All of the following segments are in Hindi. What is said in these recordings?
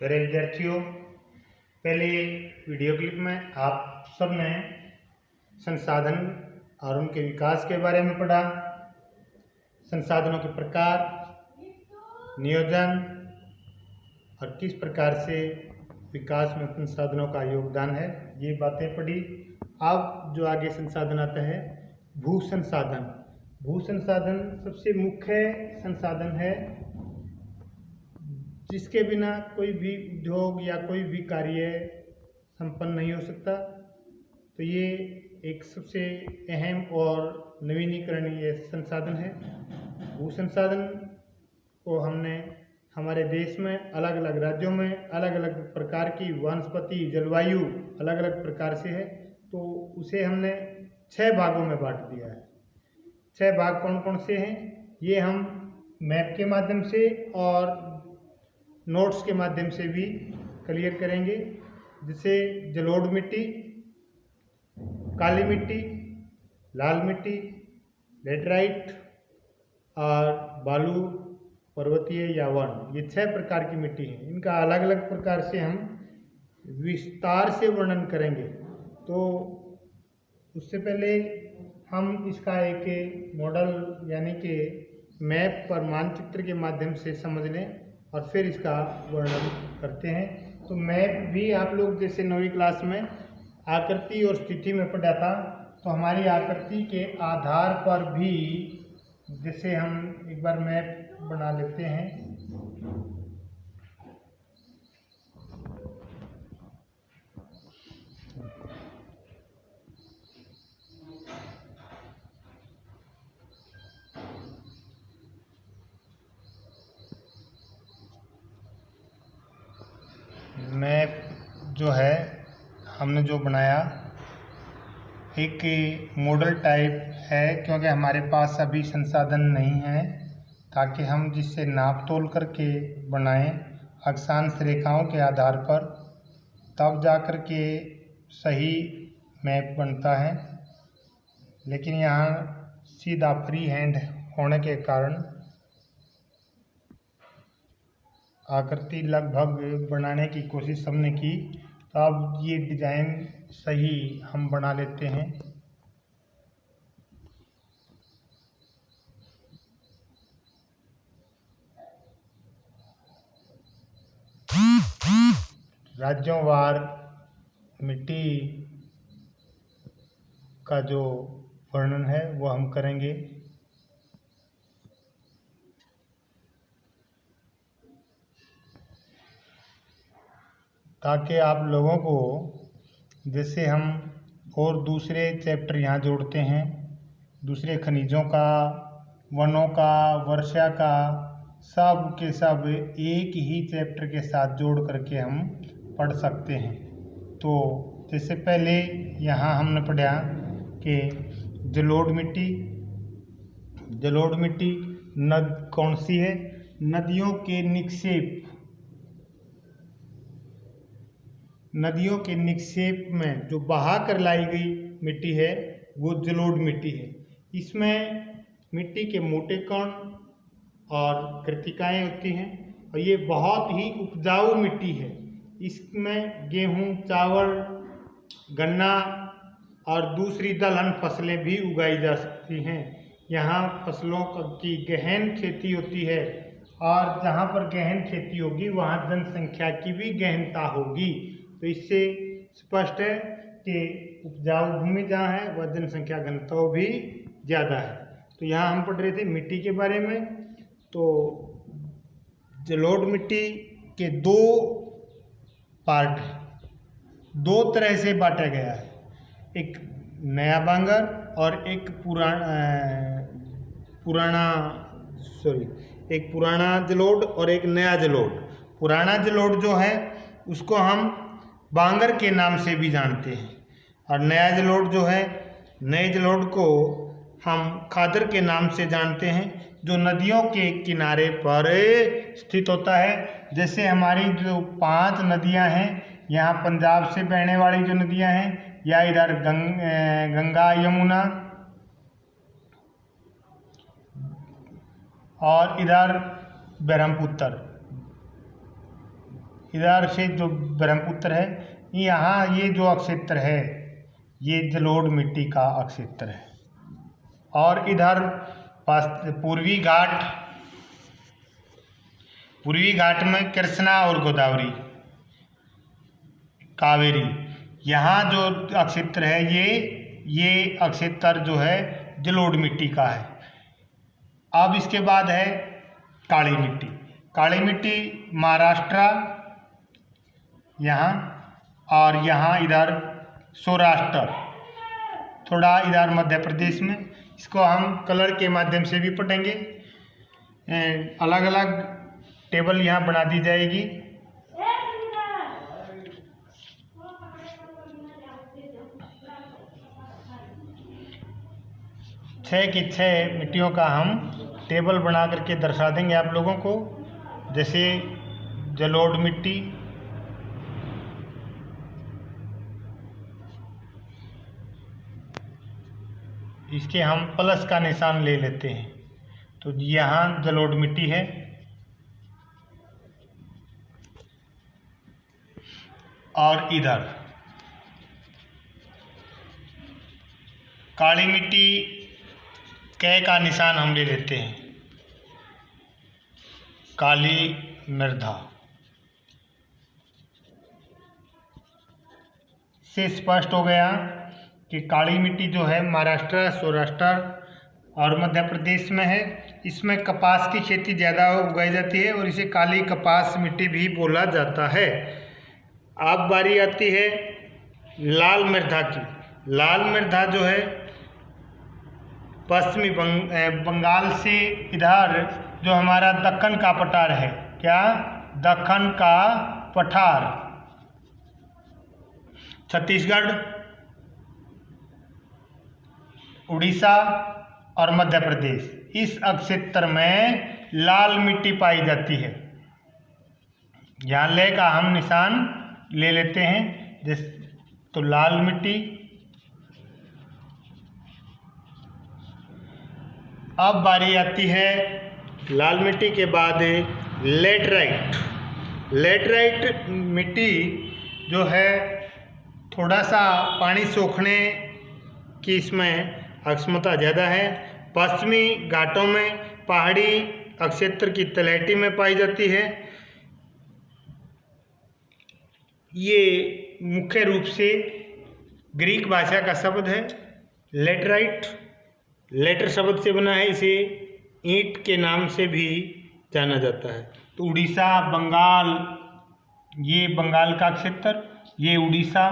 प्यारे विद्यार्थियों, पहले वीडियो क्लिप में आप सब ने संसाधन और उनके विकास के बारे में पढ़ा। संसाधनों के प्रकार, नियोजन और किस प्रकार से विकास में संसाधनों का योगदान है, ये बातें पढ़ी। अब जो आगे संसाधन आता है, भू संसाधन। भू संसाधन सबसे मुख्य संसाधन है जिसके बिना कोई भी उद्योग या कोई भी कार्य संपन्न नहीं हो सकता। तो ये एक सबसे अहम और नवीनीकरणीय संसाधन है। भू संसाधन को हमने हमारे देश में अलग अलग राज्यों में अलग अलग प्रकार की वनस्पति जलवायु अलग अलग प्रकार से है, तो उसे हमने 6 भागों में बांट दिया है। 6 भाग कौन कौन से हैं, ये हम मैप के माध्यम से और नोट्स के माध्यम से भी क्लियर करेंगे। जैसे जलोढ़ मिट्टी, काली मिट्टी, लाल मिट्टी, लेटराइट और बालू पर्वतीय या वन, ये 6 प्रकार की मिट्टी है। इनका अलग अलग प्रकार से हम विस्तार से वर्णन करेंगे। तो उससे पहले हम इसका एक मॉडल यानी कि मैप पर मानचित्र के माध्यम से समझ लें और फिर इसका वर्णन करते हैं। तो मैप भी आप लोग जैसे 9वीं क्लास में आकृति और स्थिति में पढ़ा था, तो हमारी आकृति के आधार पर भी जैसे हम एक बार मैप बना लेते हैं। मैप जो है हमने जो बनाया एक मॉडल टाइप है, क्योंकि हमारे पास अभी संसाधन नहीं है ताकि हम जिससे नाप तोल करके बनाएं अक्षांश रेखाओं के आधार पर, तब जा कर के सही मैप बनता है। लेकिन यहाँ सीधा फ्री हैंड होने के कारण आकृति लगभग बनाने की कोशिश हमने की, तो अब ये डिज़ाइन सही हम बना लेते हैं। राज्यों वार मिट्टी का जो वर्णन है वो हम करेंगे। ताकि आप लोगों को, जैसे हम और दूसरे चैप्टर यहाँ जोड़ते हैं, दूसरे खनिजों का, वनों का, वर्षा का, सब के सब एक ही चैप्टर के साथ जोड़ करके हम पढ़ सकते हैं। तो जैसे पहले यहाँ हमने पढ़ा कि जलोढ़ मिट्टी। जलोढ़ मिट्टी नद कौन सी है, नदियों के निक्षेप में जो बहा कर लाई गई मिट्टी है वो जलोढ़ मिट्टी है। इसमें मिट्टी के मोटे कण और कृत्तिकाएँ होती हैं और ये बहुत ही उपजाऊ मिट्टी है। इसमें गेहूँ, चावल, गन्ना और दूसरी दलहन फसलें भी उगाई जा सकती हैं। यहाँ फसलों की गहन खेती होती है और जहाँ पर गहन खेती होगी वहाँ जनसंख्या की भी गहनता होगी। तो इससे स्पष्ट है कि उपजाऊ भूमि जहाँ है वह जनसंख्या घनत्व भी ज़्यादा है। तो यहाँ हम पढ़ रहे थे मिट्टी के बारे में। तो जलोढ़ मिट्टी के 2 पार्ट हैं, 2 तरह से बांटा गया है, एक नया बांगर और एक पुराना जलोढ़ और एक नया जलोढ़। पुराना जलोढ़ जो है उसको हम बांगर के नाम से भी जानते हैं और नया जलोढ़ जो है, नए जलोढ़ को हम खादर के नाम से जानते हैं, जो नदियों के किनारे पर स्थित होता है। जैसे हमारी जो 5 नदियां हैं, यहाँ पंजाब से बहने वाली जो नदियां हैं, या इधर गंगा, यमुना और इधर ब्रह्मपुत्र, इधर से जो ब्रह्मपुत्र है, यहाँ ये जो अक्षेत्र है ये जलोढ़ मिट्टी का अक्षेत्र है। और इधर पूर्वी घाट में कृष्णा और गोदावरी, कावेरी, यहाँ जो अक्षेत्र है ये अक्षेत्र जो है जलोढ़ मिट्टी का है। अब इसके बाद है काली मिट्टी। काली मिट्टी महाराष्ट्र यहाँ, और यहाँ इधर सौराष्ट्र, थोड़ा इधर मध्य प्रदेश में। इसको हम कलर के माध्यम से भी पढ़ेंगे। अलग अलग टेबल यहाँ बना दी जाएगी। छः की छः मिट्टियों का हम टेबल बना करके दर्शा देंगे आप लोगों को। जैसे जलोढ़ मिट्टी, इसके हम प्लस का निशान ले लेते हैं। तो यहाँ जलोढ़ मिट्टी है, और इधर काली मिट्टी कै का निशान हम ले लेते हैं, काली मृदा। से स्पष्ट हो गया कि काली मिट्टी जो है महाराष्ट्र, सौराष्ट्र और मध्य प्रदेश में है। इसमें कपास की खेती ज़्यादा उगाई जाती है और इसे काली कपास मिट्टी भी बोला जाता है। अब बारी आती है लाल मृदा की। लाल मृदा जो है पश्चिमी बंगाल से इधर जो हमारा दक्कन का पठार है, क्या दक्कन का पठार, छत्तीसगढ़, उड़ीसा और मध्य प्रदेश, इस अक्षेत्र में लाल मिट्टी पाई जाती है। यहाँ ले का हम निशान ले लेते हैं। तो लाल मिट्टी। अब बारी आती है लाल मिट्टी के बाद लेटराइट। लेटराइट मिट्टी जो है थोड़ा सा पानी सोखने की इसमें अक्षमता ज़्यादा है। पश्चिमी घाटों में पहाड़ी अक्षेत्र की तलहटी में पाई जाती है। ये मुख्य रूप से ग्रीक भाषा का शब्द है लेटराइट। लेटर शब्द से बना है, इसे ईंट के नाम से भी जाना जाता है। तो उड़ीसा, बंगाल, ये बंगाल का क्षेत्र, ये उड़ीसा,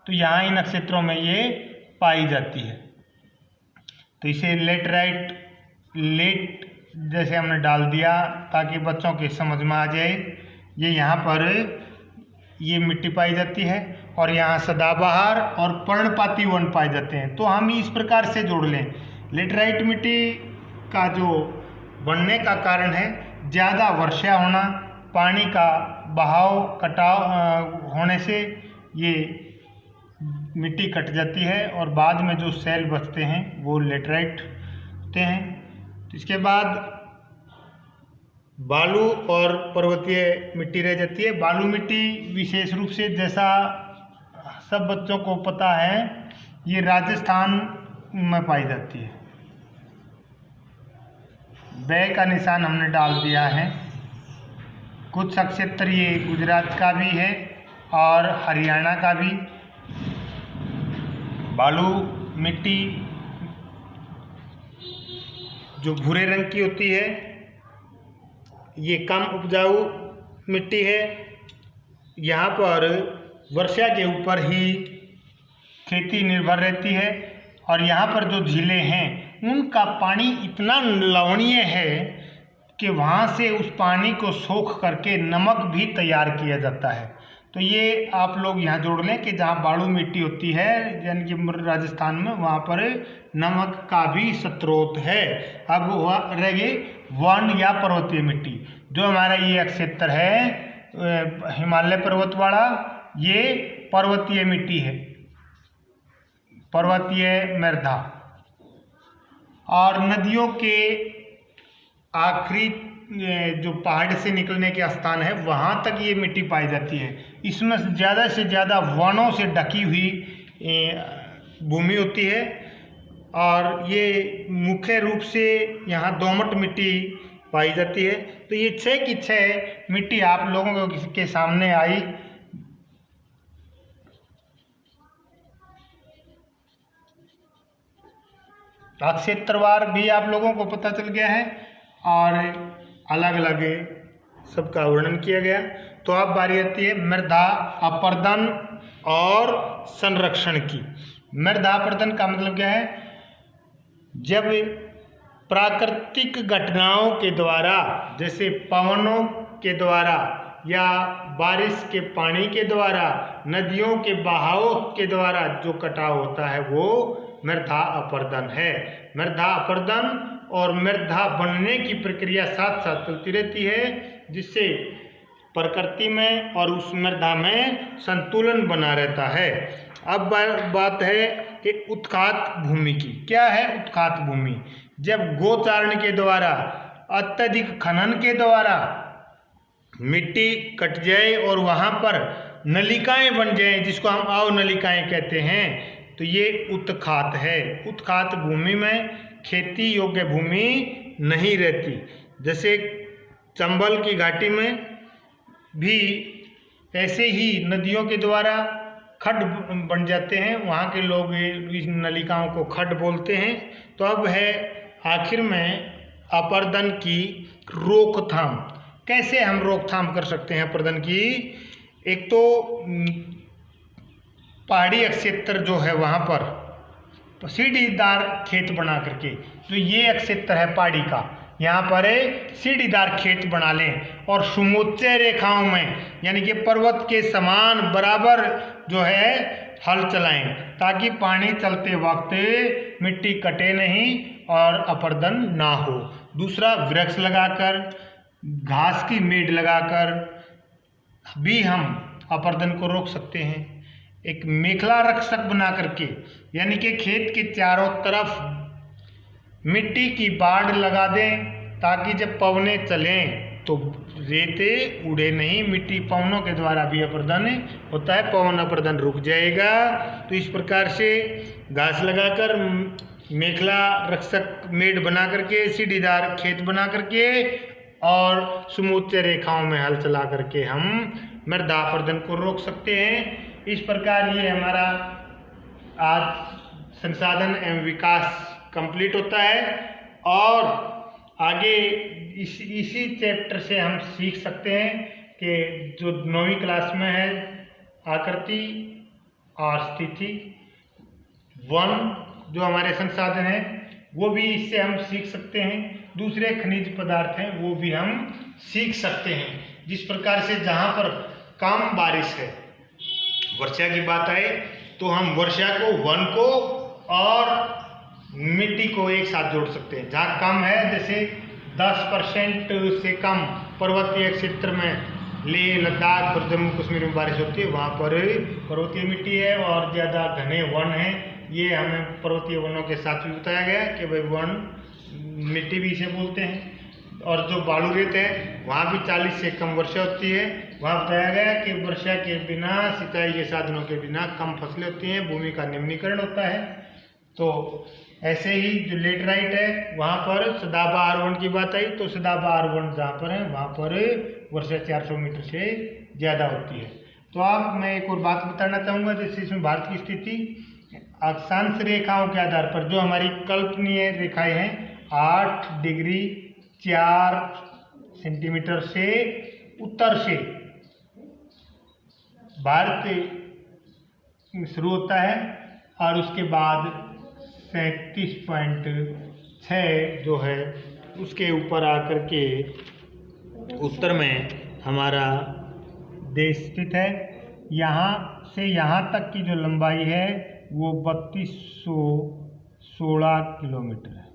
तो यहाँ इन क्षेत्रों में ये पाई जाती है। तो इसे लेटराइट, लेट जैसे हमने डाल दिया ताकि बच्चों के समझ में आ जाए। ये यहाँ पर ये मिट्टी पाई जाती है और यहाँ सदाबहार और पर्णपाती वन पाए जाते हैं। तो हम इस प्रकार से जोड़ लें। लेटराइट मिट्टी का जो बनने का कारण है ज़्यादा वर्षा होना, पानी का बहाव कटाव होने से ये मिट्टी कट जाती है और बाद में जो सेल बचते हैं वो लेटराइट होते हैं। तो इसके बाद बालू और पर्वतीय मिट्टी रह जाती है। बालू मिट्टी विशेष रूप से, जैसा सब बच्चों को पता है, ये राजस्थान में पाई जाती है। बै का निशान हमने डाल दिया है। कुछ क्षेत्र ये गुजरात का भी है और हरियाणा का भी। बालू मिट्टी जो भूरे रंग की होती है, ये कम उपजाऊ मिट्टी है। यहाँ पर वर्षा के ऊपर ही खेती निर्भर रहती है और यहाँ पर जो झीलें हैं उनका पानी इतना लवणीय है कि वहाँ से उस पानी को सोख करके नमक भी तैयार किया जाता है। तो ये आप लोग यहाँ जोड़ लें कि जहाँ बालू मिट्टी होती है यानी कि राजस्थान में, वहाँ पर नमक का भी स्रोत है। अब वह रह गई वन या पर्वतीय मिट्टी। जो हमारा ये क्षेत्र है हिमालय पर्वत वाला, ये पर्वतीय मिट्टी है, पर्वतीय मृदा। और नदियों के आखिरी जो पहाड़ से निकलने के स्थान है वहाँ तक ये मिट्टी पाई जाती है। इसमें ज़्यादा से ज़्यादा वनों से ढकी हुई भूमि होती है और ये मुख्य रूप से यहाँ दोमट मिट्टी पाई जाती है। तो ये 6 की 6 मिट्टी आप लोगों के सामने आई। क्षेत्रवार भी आप लोगों को पता चल गया है और अलग अलग सबका वर्णन किया गया। तो अब बारी आती है मृदा अपर्दन और संरक्षण की। मृदा अपर्दन का मतलब क्या है? जब प्राकृतिक घटनाओं के द्वारा, जैसे पवनों के द्वारा या बारिश के पानी के द्वारा, नदियों के बहाव के द्वारा जो कटाव होता है वो मृदा अपर्दन है। मृदा अपर्दन और मृदा बनने की प्रक्रिया साथ साथ चलती रहती है, जिससे प्रकृति में और उस मृदा में संतुलन बना रहता है। अब बात है कि उत्खात भूमि की। क्या है उत्खात भूमि? जब गोचारण के द्वारा, अत्यधिक खनन के द्वारा मिट्टी कट जाए और वहाँ पर नलिकाएं बन जाए, जिसको हम अवनलिकाएं कहते हैं, तो ये उत्खात है। उत्खात भूमि में खेती योग्य भूमि नहीं रहती। जैसे चंबल की घाटी में भी ऐसे ही नदियों के द्वारा खड्ड बन जाते हैं, वहाँ के लोग इस नलिकाओं को खड्ड बोलते हैं। तो अब है आखिर में अपर्दन की रोकथाम। कैसे हम रोकथाम कर सकते हैं अपर्दन की? एक तो पहाड़ी क्षेत्र जो है वहाँ पर सीढ़ीदार खेत बना करके, तो ये क्षेत्र है पहाड़ी का, यहाँ पर सीढ़ीदार खेत बना लें और समोच्च रेखाओं में, यानी कि पर्वत के समान बराबर जो है हल चलाएं, ताकि पानी चलते वक्त मिट्टी कटे नहीं और अपर्दन ना हो। दूसरा, वृक्ष लगाकर, घास की मेड़ लगाकर भी हम अपर्दन को रोक सकते हैं। एक मेखला रक्षक बना करके, यानी कि खेत के चारों तरफ मिट्टी की बाड़ लगा दें, ताकि जब पवने चलें तो रेते उड़े नहीं। मिट्टी पवनों के द्वारा भी अपर्दन होता है, पवन अपर्दन रुक जाएगा। तो इस प्रकार से घास लगाकर, मेखला रक्षक मेड़ बना करके, सीढ़ीदार खेत बना करके और समोच्च रेखाओं में हल चला करके हम मृदा अपर्दन को रोक सकते हैं। इस प्रकार ये हमारा आज संसाधन एवं विकास कंप्लीट होता है और आगे इसी चैप्टर से हम सीख सकते हैं कि जो 9वीं क्लास में है आकृति और स्थिति, वन जो हमारे संसाधन हैं वो भी इससे हम सीख सकते हैं। दूसरे खनिज पदार्थ हैं वो भी हम सीख सकते हैं। जिस प्रकार से जहाँ पर कम बारिश है, वर्षा की बात आए तो हम वर्षा को, वन को और मिट्टी को एक साथ जोड़ सकते हैं। जहाँ कम है, जैसे 10% से कम पर्वतीय क्षेत्र में लेह, लद्दाख और जम्मू कश्मीर में बारिश होती है, वहाँ पर पर्वतीय मिट्टी है और ज़्यादा घने वन हैं। ये हमें पर्वतीय वनों के साथ भी बताया गया कि भाई वन मिट्टी भी इसे बोलते हैं। और जो बालू रेत है वहाँ भी 40 से कम वर्षा होती है। वहाँ बताया गया कि वर्षा के बिना, सिंचाई के साधनों के बिना कम फसलें होती हैं, भूमि का निम्नीकरण होता है। तो ऐसे ही जो लेटराइट है वहाँ पर सदाबहार वन की बात आई, तो सदाबहार वन जहाँ पर है वहाँ पर वर्षा 400 मीटर से ज़्यादा होती है। तो अब मैं एक और बात बताना चाहूँगा, जैसे इसमें भारत की स्थिति अक्षांश रेखाओं के आधार पर जो हमारी कल्पनीय रेखाएं हैं, 8 डिग्री 4 सेंटीमीटर से उत्तर से भारत शुरू होता है और उसके बाद 37.6 जो है उसके ऊपर आकर के उत्तर में हमारा देश स्थित है। यहाँ से यहाँ तक की जो लंबाई है वो 3216 किलोमीटर है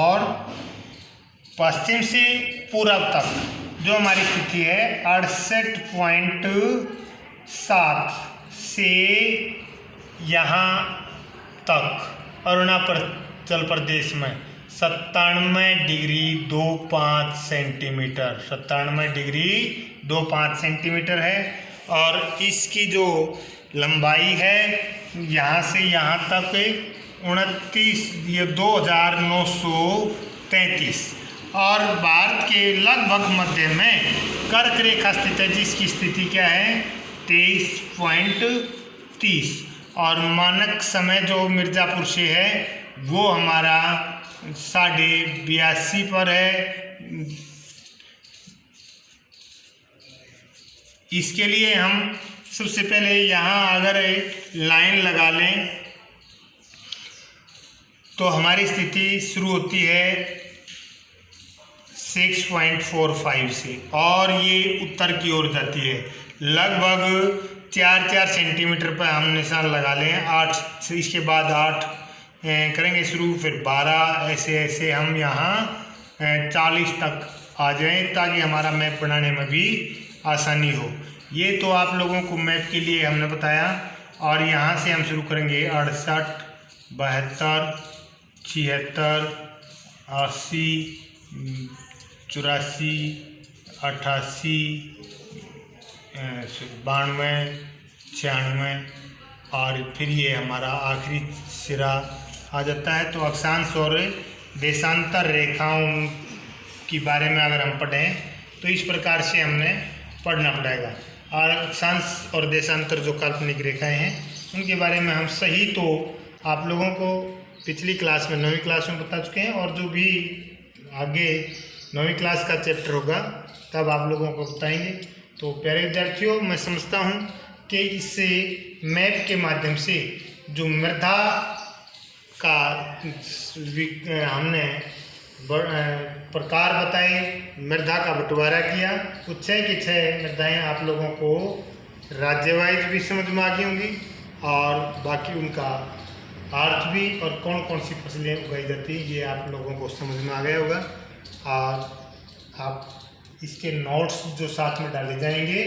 और पश्चिम से पूरब तक जो हमारी स्थिति है 68.7 से यहाँ तक अरुणाचल प्रदेश में 97°25 97°25 है। और इसकी जो लंबाई है यहाँ से यहाँ तक 2933 और भारत के लगभग मध्य में कर्क रेखा स्थित है, जिसकी स्थिति क्या है 23.30 और मानक समय जो मिर्ज़ापुर से है वो हमारा 82.5 पर है। इसके लिए हम सबसे पहले यहाँ अगर एक लाइन लगा लें तो हमारी स्थिति शुरू होती है 6.45 से और ये उत्तर की ओर जाती है। लगभग 4 सेंटीमीटर पर हम निशान लगा लें। 8 से इसके बाद 8 करेंगे शुरू, फिर 12, ऐसे ऐसे हम यहाँ 40 तक आ जाएं ताकि हमारा मैप बनाने में भी आसानी हो। ये तो आप लोगों को मैप के लिए हमने बताया। और यहाँ से हम शुरू करेंगे 68, 72, 76, 80, 84, 88, 92, 96 और फिर ये हमारा आखिरी सिरा आ जाता है। तो अक्षांश और देशांतर रेखाओं के बारे में अगर हम पढ़ें तो इस प्रकार से हमने पढ़ना पड़ेगा। और अक्षांश और देशांतर जो काल्पनिक रेखाएं हैं उनके बारे में हम सही तो आप लोगों को पिछली क्लास में 9वीं क्लास में बता चुके हैं, और जो भी आगे 9वीं क्लास का चैप्टर होगा तब आप लोगों को बताएंगे। तो प्यारे विद्यार्थियों, मैं समझता हूँ कि इससे मैप के माध्यम से जो मृदा का हमने प्रकार बताए, मृदा का बंटवारा किया, तो 6 की 6 मृदाएँ आप लोगों को राज्य वाइज भी समझ में आ गई होंगी और बाकी उनका अर्थ भी और कौन कौन सी फसलें उगाई जाती हैं ये आप लोगों को समझ में आ गया होगा। और आप इसके नोट्स जो साथ में डाले जाएंगे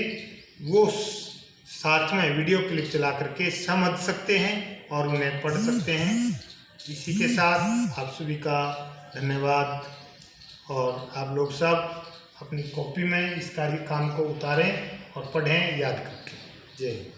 वो साथ में वीडियो क्लिप चला करके समझ सकते हैं और उन्हें पढ़ सकते हैं। इसी के साथ आप सभी का धन्यवाद, और आप लोग सब अपनी कॉपी में इस काम को उतारें और पढ़ें याद करके। जय हिंद।